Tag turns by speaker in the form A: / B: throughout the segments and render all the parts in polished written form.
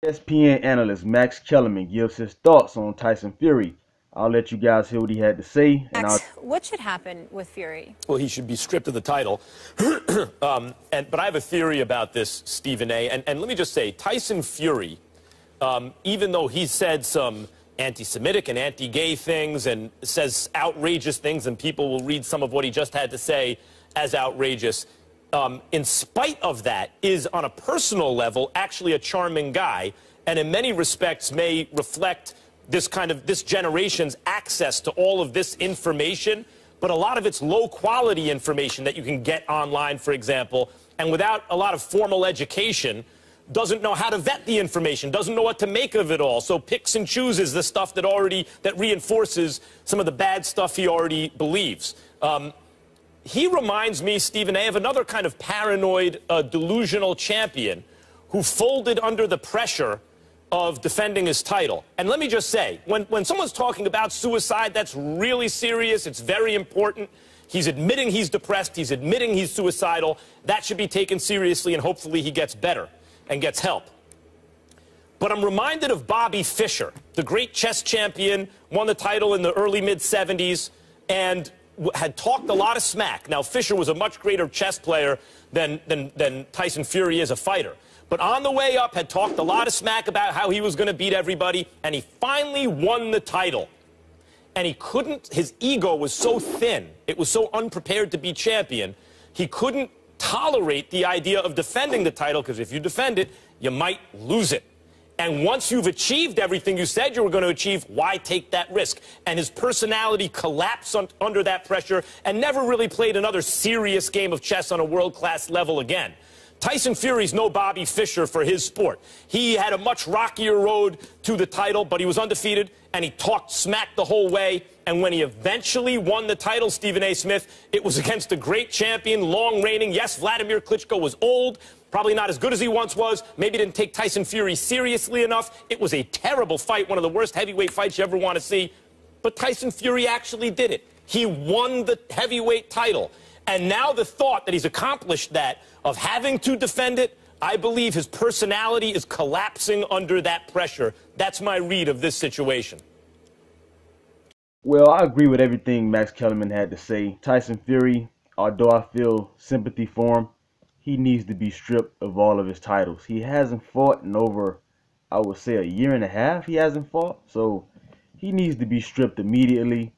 A: ESPN analyst Max Kellerman gives his thoughts on Tyson Fury. I'll let you guys hear what he had to say, and
B: Max, what should happen with Fury?
C: Well, he should be stripped of the title. But I have a theory about this, Stephen A. And let me just say, Tyson Fury, even though he said some anti-Semitic and anti-gay things and says outrageous things, and people will read some of what he just had to say as outrageous, in spite of that, is on a personal level actually a charming guy, and in many respects may reflect this generation's access to all of this information, but a lot of it's low-quality information that you can get online, for example, and without a lot of formal education, doesn't know how to vet the information, doesn't know what to make of it all, so picks and chooses the stuff that reinforces some of the bad stuff he already believes. He reminds me, Stephen A., of another kind of paranoid, delusional champion who folded under the pressure of defending his title. And let me just say, when someone's talking about suicide, that's really serious. It's very important. He's admitting he's depressed. He's admitting he's suicidal. That should be taken seriously, and hopefully he gets better and gets help. But I'm reminded of Bobby Fischer, the great chess champion, won the title in the early mid-'70s, and had talked a lot of smack. Now, Fischer was a much greater chess player than Tyson Fury is a fighter. But on the way up, had talked a lot of smack about how he was going to beat everybody, and he finally won the title. And he couldn't, his ego was so thin, it was so unprepared to be champion, he couldn't tolerate the idea of defending the title, because if you defend it, you might lose it. And once you've achieved everything you said you were going to achieve, why take that risk? And his personality collapsed under that pressure and never really played another serious game of chess on a world-class level again. Tyson Fury's no Bobby Fischer for his sport. He had a much rockier road to the title, but he was undefeated, and he talked smack the whole way. And when he eventually won the title, Stephen A. Smith, it was against a great champion, long reigning. Yes, Vladimir Klitschko was old, probably not as good as he once was, maybe didn't take Tyson Fury seriously enough. It was a terrible fight, one of the worst heavyweight fights you ever want to see. But Tyson Fury actually did it. He won the heavyweight title. And now the thought that he's accomplished that, of having to defend it, I believe his personality is collapsing under that pressure. That's my read of this situation.
A: Well, I agree with everything Max Kellerman had to say. Tyson Fury, although I feel sympathy for him, he needs to be stripped of all of his titles. He hasn't fought in over, I would say, a year and a half. He hasn't fought, so he needs to be stripped immediately.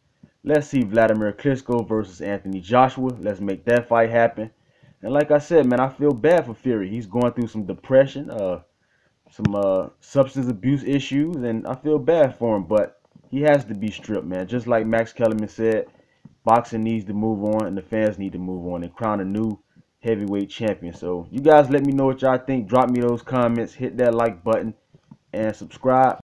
A: Let's see Vladimir Klitschko versus Anthony Joshua. Let's make that fight happen. And like I said, man, I feel bad for Fury. He's going through some depression, some substance abuse issues, and I feel bad for him. But he has to be stripped, man. Just like Max Kellerman said, boxing needs to move on, and the fans need to move on and crown a new heavyweight champion. So you guys let me know what y'all think. Drop me those comments, hit that like button, and subscribe.